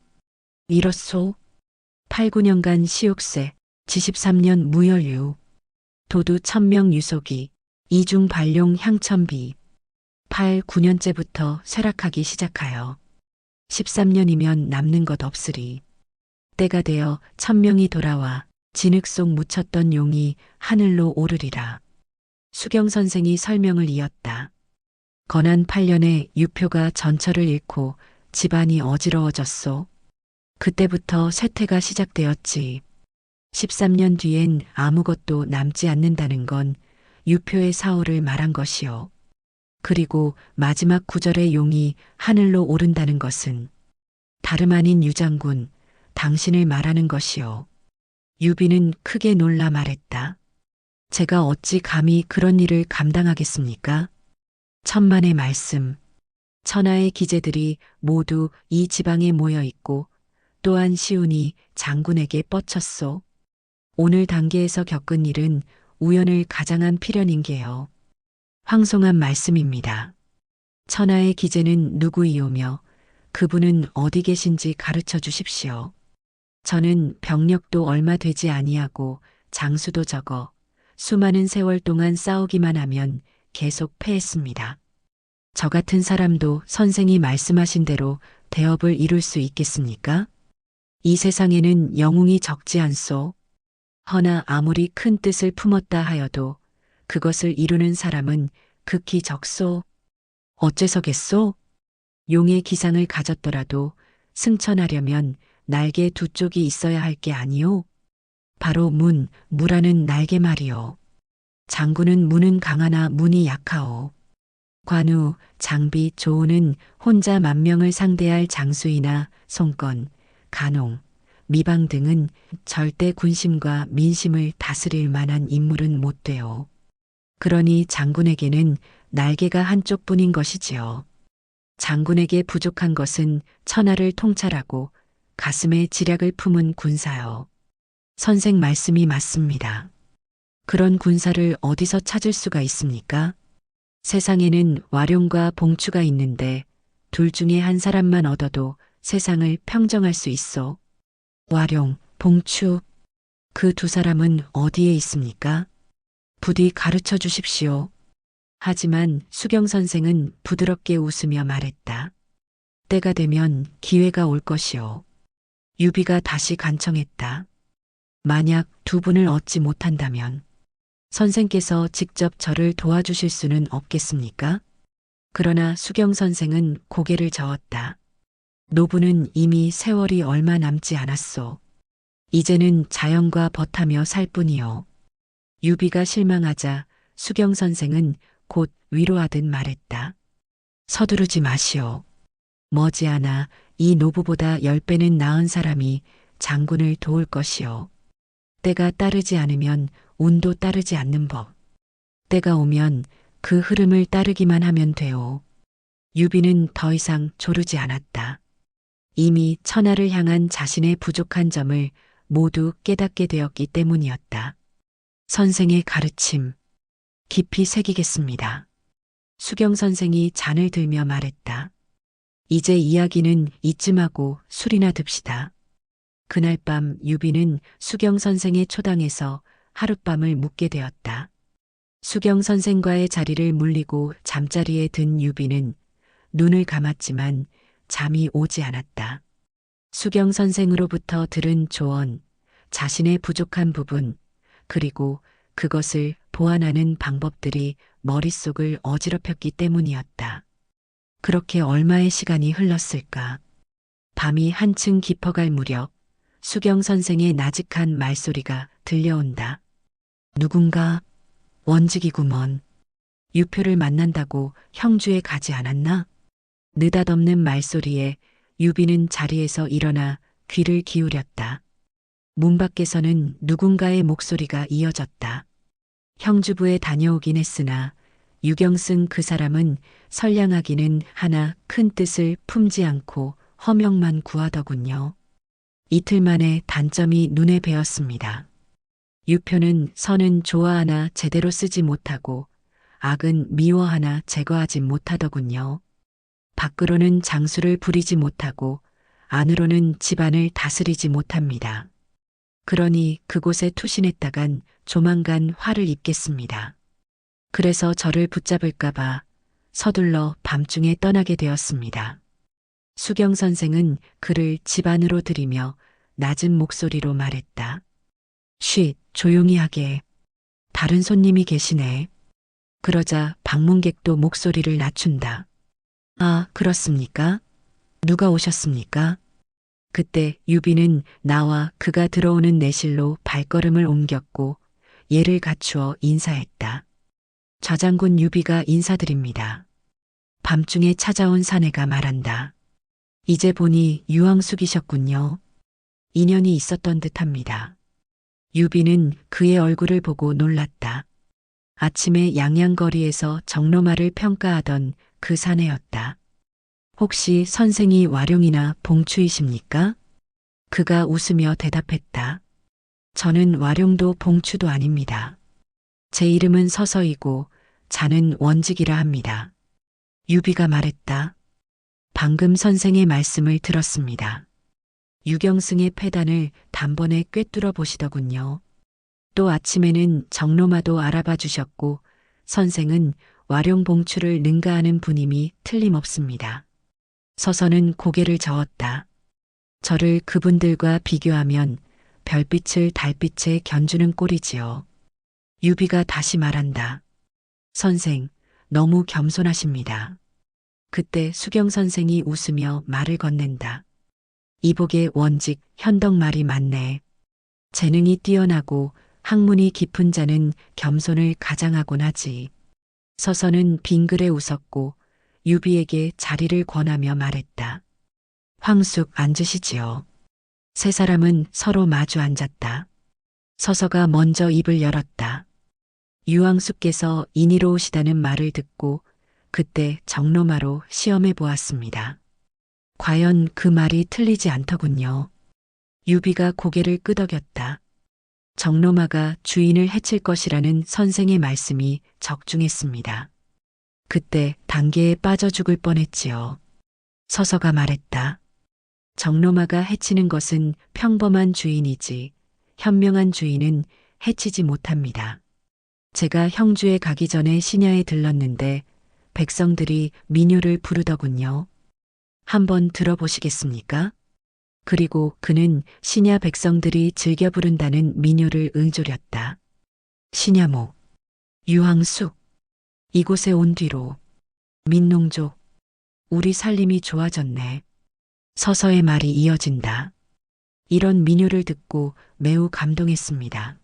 이렇소. 8, 9년간 시옥세, 지13년 무혈유, 도두 천명 유속이, 이중 발룡 향천비, 8, 9년째부터 쇠락하기 시작하여 13년이면 남는 것 없으리. 때가 되어 천명이 돌아와 진흙 속 묻혔던 용이 하늘로 오르리라. 수경 선생이 설명을 이었다. 건한 8년에 유표가 전처를 잃고 집안이 어지러워졌소. 그때부터 쇠퇴가 시작되었지. 13년 뒤엔 아무것도 남지 않는다는 건 유표의 사오를 말한 것이요. 그리고 마지막 구절의 용이 하늘로 오른다는 것은 다름 아닌 유장군, 당신을 말하는 것이요. 유비는 크게 놀라 말했다. 제가 어찌 감히 그런 일을 감당하겠습니까? 천만의 말씀. 천하의 기재들이 모두 이 지방에 모여 있고 또한 시운이 장군에게 뻗쳤소. 오늘 단계에서 겪은 일은 우연을 가장한 필연인 게요. 황송한 말씀입니다. 천하의 기재는 누구이오며 그분은 어디 계신지 가르쳐 주십시오. 저는 병력도 얼마 되지 아니하고 장수도 적어 수많은 세월 동안 싸우기만 하면 계속 패했습니다. 저 같은 사람도 선생이 말씀하신 대로 대업을 이룰 수 있겠습니까? 이 세상에는 영웅이 적지 않소. 허나 아무리 큰 뜻을 품었다 하여도 그것을 이루는 사람은 극히 적소. 어째서겠소? 용의 기상을 가졌더라도 승천하려면 날개 두 쪽이 있어야 할 게 아니오. 바로 무라는 날개 말이오. 장군은 무는 강하나 문이 약하오. 관우, 장비, 조우는 혼자 만명을 상대할 장수이나 송건, 간홍, 미방 등은 절대 군심과 민심을 다스릴 만한 인물은 못 돼요. 그러니 장군에게는 날개가 한쪽뿐인 것이지요. 장군에게 부족한 것은 천하를 통찰하고 가슴에 지략을 품은 군사요. 선생 말씀이 맞습니다. 그런 군사를 어디서 찾을 수가 있습니까? 세상에는 와룡과 봉추가 있는데 둘 중에 한 사람만 얻어도 세상을 평정할 수 있어. 와룡, 봉추, 그 두 사람은 어디에 있습니까? 부디 가르쳐 주십시오. 하지만 수경 선생은 부드럽게 웃으며 말했다. 때가 되면 기회가 올 것이오. 유비가 다시 간청했다. 만약 두 분을 얻지 못한다면 선생께서 직접 저를 도와주실 수는 없겠습니까? 그러나 수경 선생은 고개를 저었다. 노부는 이미 세월이 얼마 남지 않았소. 이제는 자연과 벗하며 살 뿐이요. 유비가 실망하자 수경 선생은 곧 위로하듯 말했다. 서두르지 마시오. 머지않아 이 노부보다 10배는 나은 사람이 장군을 도울 것이요. 때가 따르지 않으면 운도 따르지 않는 법. 때가 오면 그 흐름을 따르기만 하면 돼요. 유비는 더 이상 조르지 않았다. 이미 천하를 향한 자신의 부족한 점을 모두 깨닫게 되었기 때문이었다. 선생의 가르침, 깊이 새기겠습니다. 수경 선생이 잔을 들며 말했다. 이제 이야기는 이쯤하고 술이나 듭시다. 그날 밤 유비는 수경 선생의 초당에서 하룻밤을 묵게 되었다. 수경 선생과의 자리를 물리고 잠자리에 든 유비는 눈을 감았지만 잠이 오지 않았다. 수경 선생으로부터 들은 조언, 자신의 부족한 부분, 그리고 그것을 보완하는 방법들이 머릿속을 어지럽혔기 때문이었다. 그렇게 얼마의 시간이 흘렀을까? 밤이 한층 깊어갈 무렵 수경 선생의 나직한 말소리가 들려온다. 누군가 원직이구먼. 유표를 만난다고 형주에 가지 않았나? 느닷없는 말소리에 유비는 자리에서 일어나 귀를 기울였다. 문 밖에서는 누군가의 목소리가 이어졌다. 형주부에 다녀오긴 했으나 유경쓴 그 사람은 선량하기는 하나 큰 뜻을 품지 않고 허명만 구하더군요. 이틀 만에 단점이 눈에 배었습니다. 유표는 선은 좋아하나 제대로 쓰지 못하고 악은 미워하나 제거하지 못하더군요. 밖으로는 장수를 부리지 못하고 안으로는 집안을 다스리지 못합니다. 그러니 그곳에 투신했다간 조만간 화를 입겠습니다. 그래서 저를 붙잡을까봐 서둘러 밤중에 떠나게 되었습니다. 수경 선생은 그를 집 안으로 들이며 낮은 목소리로 말했다. 쉿, 조용히 하게. 다른 손님이 계시네. 그러자 방문객도 목소리를 낮춘다. 아, 그렇습니까? 누가 오셨습니까? 그때 유비는 나와 그가 들어오는 내실로 발걸음을 옮겼고 예를 갖추어 인사했다. 좌장군 유비가 인사드립니다. 밤중에 찾아온 사내가 말한다. 이제 보니 유황숙이셨군요. 인연이 있었던 듯합니다. 유비는 그의 얼굴을 보고 놀랐다. 아침에 양양거리에서 정로마를 평가하던 그 사내였다. 혹시 선생이 와룡이나 봉추이십니까? 그가 웃으며 대답했다. 저는 와룡도 봉추도 아닙니다. 제 이름은 서서이고 자는 원직이라 합니다. 유비가 말했다. 방금 선생의 말씀을 들었습니다. 유경승의 패단을 단번에 꿰뚫어 보시더군요. 또 아침에는 정로마도 알아봐 주셨고 선생은 와룡봉추를 능가하는 분임이 틀림없습니다. 서서는 고개를 저었다. 저를 그분들과 비교하면 별빛을 달빛에 견주는 꼴이지요. 유비가 다시 말한다. 선생, 너무 겸손하십니다. 그때 수경 선생이 웃으며 말을 건넨다. 이복의 원직 현덕 말이 맞네. 재능이 뛰어나고 학문이 깊은 자는 겸손을 가장하곤 하지. 서서는 빙그레 웃었고 유비에게 자리를 권하며 말했다. 황숙 앉으시지요. 세 사람은 서로 마주 앉았다. 서서가 먼저 입을 열었다. 유황숙께서 인이로 오시다는 말을 듣고 그때 정로마로 시험해 보았습니다. 과연 그 말이 틀리지 않더군요. 유비가 고개를 끄덕였다. 정로마가 주인을 해칠 것이라는 선생의 말씀이 적중했습니다. 그때 단계에 빠져 죽을 뻔했지요. 서서가 말했다. 정로마가 해치는 것은 평범한 주인이지 현명한 주인은 해치지 못합니다. 제가 형주에 가기 전에 신야에 들렀는데 백성들이 민요를 부르더군요. 한번 들어보시겠습니까? 그리고 그는 신야 백성들이 즐겨 부른다는 민요를 응조렸다. 신야목, 유황숙, 이곳에 온 뒤로, 민농족, 우리 살림이 좋아졌네. 서서의 말이 이어진다. 이런 민요를 듣고 매우 감동했습니다.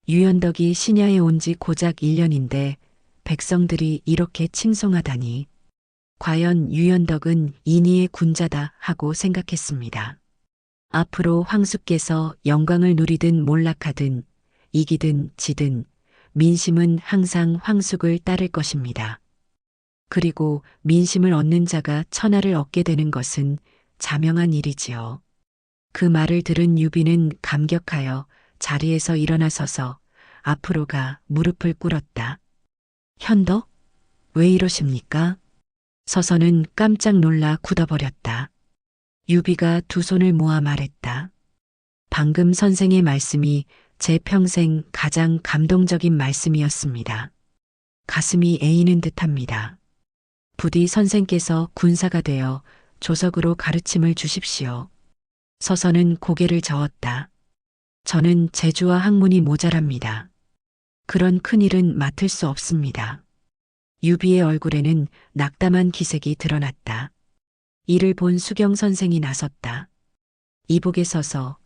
유연덕이 신야에 온 지 고작 1년인데 백성들이 이렇게 칭송하다니. 과연 유연덕은 인의의 군자다 하고 생각했습니다. 앞으로 황숙께서 영광을 누리든 몰락하든 이기든 지든 민심은 항상 황숙을 따를 것입니다. 그리고 민심을 얻는 자가 천하를 얻게 되는 것은 자명한 일이지요. 그 말을 들은 유비는 감격하여 자리에서 일어나서서 앞으로 가 무릎을 꿇었다. 현덕? 왜 이러십니까? 서서는 깜짝 놀라 굳어버렸다. 유비가 두 손을 모아 말했다. 방금 선생의 말씀이 제 평생 가장 감동적인 말씀이었습니다. 가슴이 애이는 듯합니다. 부디 선생께서 군사가 되어 조석으로 가르침을 주십시오. 서서는 고개를 저었다. 저는 재주와 학문이 모자랍니다. 그런 큰일은 맡을 수 없습니다. 유비의 얼굴에는 낙담한 기색이 드러났다. 이를 본 수경 선생이 나섰다. 이복에 서서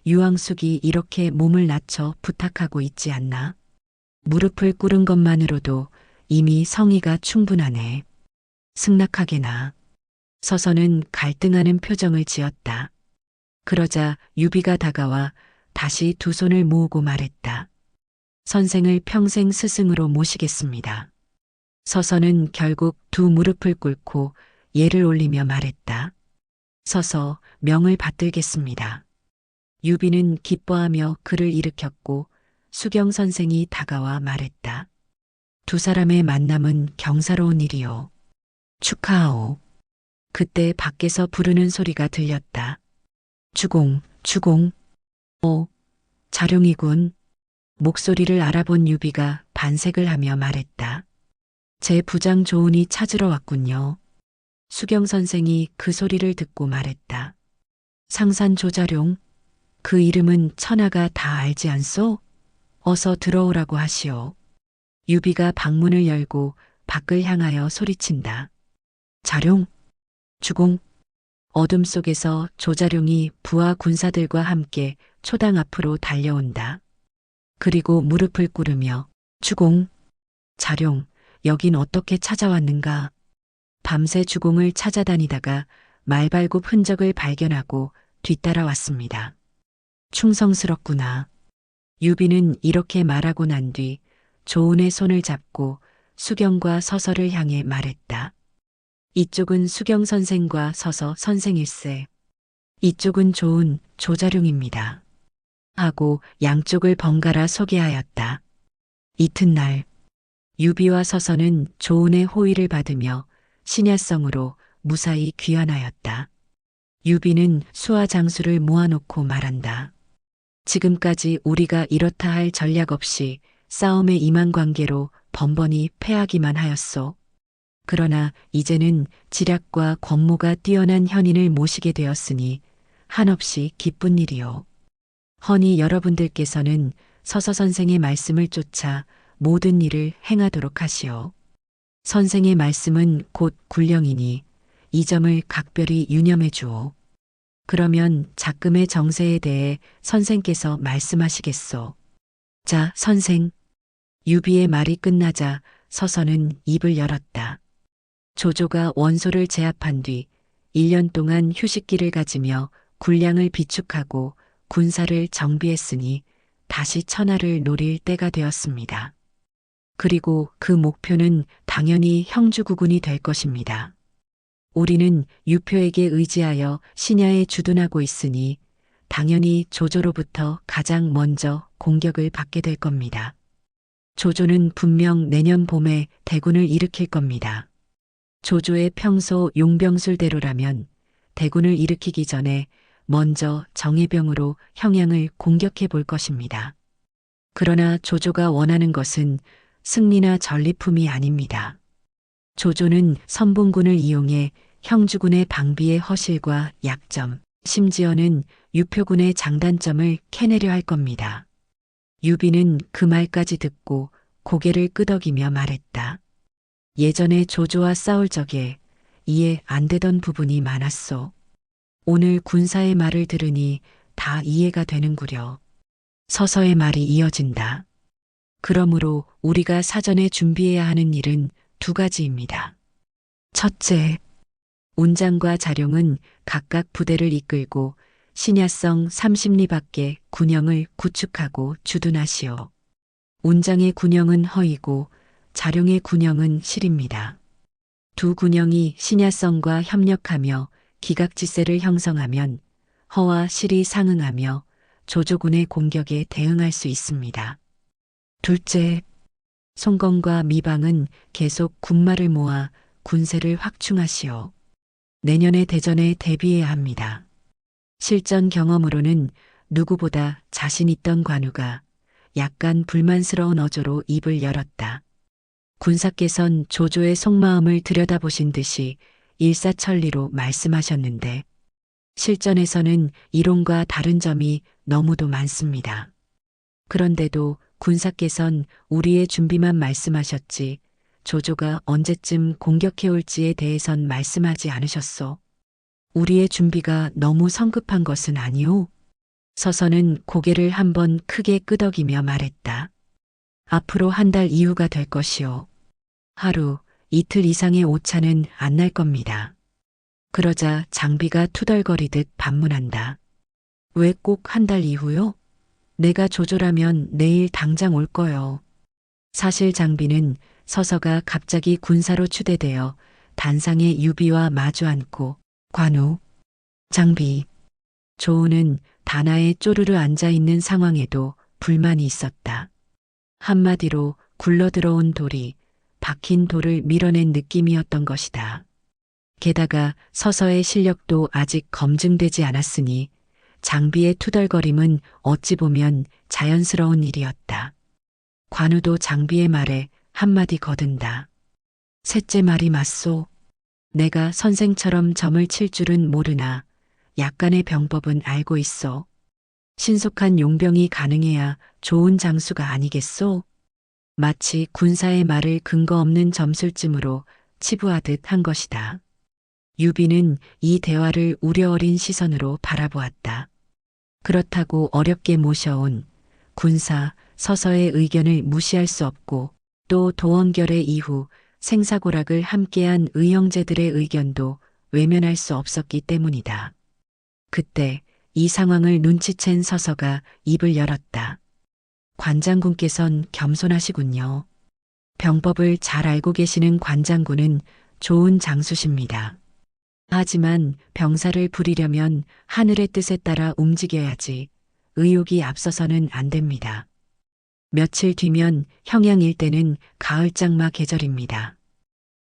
유황숙이 이렇게 몸을 낮춰 부탁하고 있지 않나? 무릎을 꿇은 것만으로도 이미 성의가 충분하네. 승낙하게나. 서서는 갈등하는 표정을 지었다. 그러자 유비가 다가와 다시 두 손을 모으고 말했다. 선생을 평생 스승으로 모시겠습니다. 서서는 결국 두 무릎을 꿇고 예를 올리며 말했다. 서서 명을 받들겠습니다. 유비는 기뻐하며 그를 일으켰고 수경 선생이 다가와 말했다. 두 사람의 만남은 경사로운 일이요. 축하하오. 그때 밖에서 부르는 소리가 들렸다. 주공, 주공. 자룡이군. 목소리를 알아본 유비가 반색을 하며 말했다. 제 부장 조은이 찾으러 왔군요. 수경 선생이 그 소리를 듣고 말했다. 상산 조자룡, 그 이름은 천하가 다 알지 않소? 어서 들어오라고 하시오. 유비가 방문을 열고 밖을 향하여 소리친다. 자룡, 주공, 어둠 속에서 조자룡이 부하 군사들과 함께 초당 앞으로 달려온다. 그리고 무릎을 꿇으며 주공, 자룡, 여긴 어떻게 찾아왔는가? 밤새 주공을 찾아다니다가 말발굽 흔적을 발견하고 뒤따라왔습니다. 충성스럽구나. 유비는 이렇게 말하고 난 뒤 조은의 손을 잡고 수경과 서서를 향해 말했다. 이쪽은 수경 선생과 서서 선생일세. 이쪽은 조은, 조자룡입니다. 하고 양쪽을 번갈아 소개하였다. 이튿날 유비와 서서는 조은의 호의를 받으며 신야성으로 무사히 귀환하였다. 유비는 수하 장수를 모아놓고 말한다. 지금까지 우리가 이렇다 할 전략 없이 싸움에 임한 관계로 번번이 패하기만 하였소. 그러나 이제는 지략과 권모가 뛰어난 현인을 모시게 되었으니 한없이 기쁜 일이요. 허니 여러분들께서는 서서 선생의 말씀을 쫓아 모든 일을 행하도록 하시오. 선생의 말씀은 곧 군령이니 이 점을 각별히 유념해 주오. 그러면 작금의 정세에 대해 선생께서 말씀하시겠소. 자, 선생. 유비의 말이 끝나자 서서는 입을 열었다. 조조가 원소를 제압한 뒤 1년 동안 휴식기를 가지며 군량을 비축하고 군사를 정비했으니 다시 천하를 노릴 때가 되었습니다. 그리고 그 목표는 당연히 형주국군이 될 것입니다. 우리는 유표에게 의지하여 신야에 주둔하고 있으니 당연히 조조로부터 가장 먼저 공격을 받게 될 겁니다. 조조는 분명 내년 봄에 대군을 일으킬 겁니다. 조조의 평소 용병술대로라면 대군을 일으키기 전에 먼저 정예병으로 형양을 공격해 볼 것입니다. 그러나 조조가 원하는 것은 승리나 전리품이 아닙니다. 조조는 선봉군을 이용해 형주군의 방비의 허실과 약점, 심지어는 유표군의 장단점을 캐내려 할 겁니다. 유비는 그 말까지 듣고 고개를 끄덕이며 말했다. 예전에 조조와 싸울 적에 이해 안 되던 부분이 많았소. 오늘 군사의 말을 들으니 다 이해가 되는구려. 서서의 말이 이어진다. 그러므로 우리가 사전에 준비해야 하는 일은 두 가지입니다. 첫째, 운장과 자룡은 각각 부대를 이끌고 신야성 30리 밖에 군영을 구축하고 주둔하시오. 운장의 군영은 허이고 자룡의 군영은 실입니다. 두 군영이 신야성과 협력하며 기각지세를 형성하면 허와 실이 상응하며 조조군의 공격에 대응할 수 있습니다. 둘째, 송건과 미방은 계속 군마를 모아 군세를 확충하시오. 내년의 대전에 대비해야 합니다. 실전 경험으로는 누구보다 자신 있던 관우가 약간 불만스러운 어조로 입을 열었다. 군사께선 조조의 속마음을 들여다보신 듯이 일사천리로 말씀하셨는데 실전에서는 이론과 다른 점이 너무도 많습니다. 그런데도 군사께선 우리의 준비만 말씀하셨지 조조가 언제쯤 공격해 올지에 대해선 말씀하지 않으셨소. 우리의 준비가 너무 성급한 것은 아니오? 서서는 고개를 한번 크게 끄덕이며 말했다. 앞으로 한 달 이후가 될 것이오. 하루, 이틀 이상의 오차는 안 날 겁니다. 그러자 장비가 투덜거리듯 반문한다. 왜 꼭 한 달 이후요? 내가 조조라면 내일 당장 올 거요. 사실 장비는 서서가 갑자기 군사로 추대되어 단상에 유비와 마주 앉고 관우, 장비, 조은은 단아에 쪼르르 앉아있는 상황에도 불만이 있었다. 한마디로 굴러들어온 돌이 박힌 돌을 밀어낸 느낌이었던 것이다. 게다가 서서의 실력도 아직 검증되지 않았으니 장비의 투덜거림은 어찌 보면 자연스러운 일이었다. 관우도 장비의 말에 한마디 거둔다. 셋째 말이 맞소. 내가 선생처럼 점을 칠 줄은 모르나 약간의 병법은 알고 있어. 신속한 용병이 가능해야 좋은 장수가 아니겠소? 마치 군사의 말을 근거 없는 점술쯤으로 치부하듯 한 것이다. 유비는 이 대화를 우려 어린 시선으로 바라보았다. 그렇다고 어렵게 모셔온 군사, 서서의 의견을 무시할 수 없고 또 도원결의 이후 생사고락을 함께한 의형제들의 의견도 외면할 수 없었기 때문이다. 그때 이 상황을 눈치챈 서서가 입을 열었다. 관장군께선 겸손하시군요. 병법을 잘 알고 계시는 관장군은 좋은 장수십니다. 하지만 병사를 부리려면 하늘의 뜻에 따라 움직여야지 의욕이 앞서서는 안 됩니다. 며칠 뒤면 형양 일대는 가을장마 계절입니다.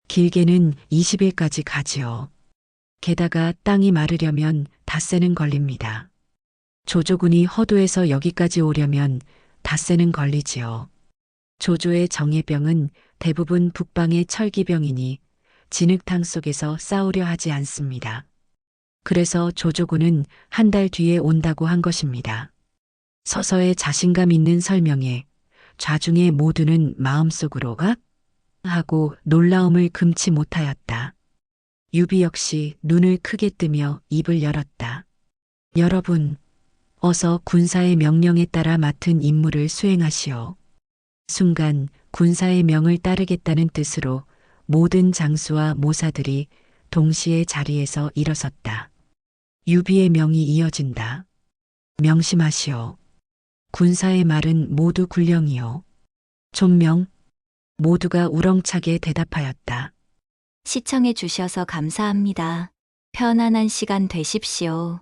길게는 20일까지 가지요. 게다가 땅이 마르려면 닷새는 걸립니다. 조조군이 허도에서 여기까지 오려면 닷새는 걸리지요. 조조의 정예병은 대부분 북방의 철기병이니 진흙탕 속에서 싸우려 하지 않습니다. 그래서 조조군은 한 달 뒤에 온다고 한 것입니다. 서서의 자신감 있는 설명에 좌중의 모두는 마음속으로 악 하고 놀라움을 금치 못하였다. 유비 역시 눈을 크게 뜨며 입을 열었다. 여러분, 어서 군사의 명령에 따라 맡은 임무를 수행하시오. 순간 군사의 명을 따르겠다는 뜻으로 모든 장수와 모사들이 동시에 자리에서 일어섰다. 유비의 명이 이어진다. 명심하시오. 군사의 말은 모두 군령이요. 존명. 모두가 우렁차게 대답하였다. 시청해 주셔서 감사합니다. 편안한 시간 되십시오.